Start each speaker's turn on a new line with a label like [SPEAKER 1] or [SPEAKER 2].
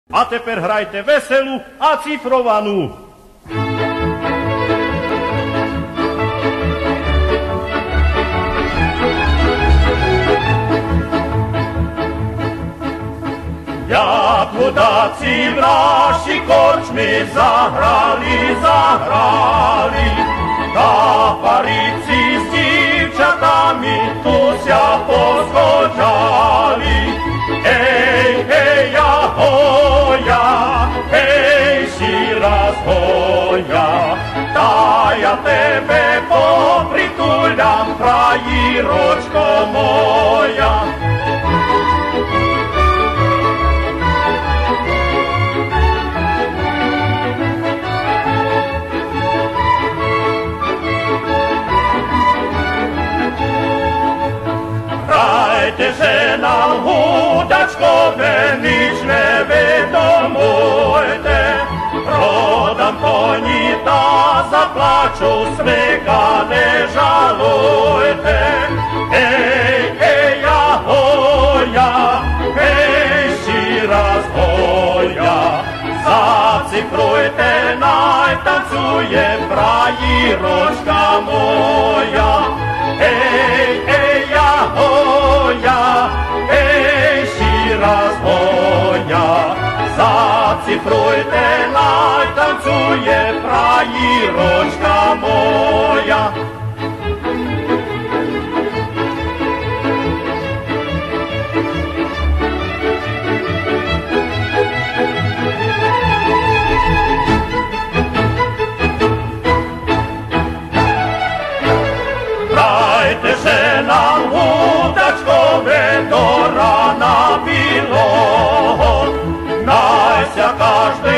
[SPEAKER 1] A teper hrajte veselú a cifrovanú. Jak chudáci v naši korčmi zahrali, kaparici s divčatami tu sia poschodžali. Hej, hoja, hej, si raz hoja, tá ja tebe poprituľam, frajiročko moja. Hrajte, že nám hudačkové nič nevedomujte, rodám konita, zaplaču, smeka nežalujte. Hej, hoja, hej, si raz hoja, zacifrujte, naj tancuje frajiročka moja. Hej, hoja, hej, si raz hoja, zacifrujte, naj tancuje frajiročka moja. Hrajte, že nám hudačkové do rana bylo, naj sa každý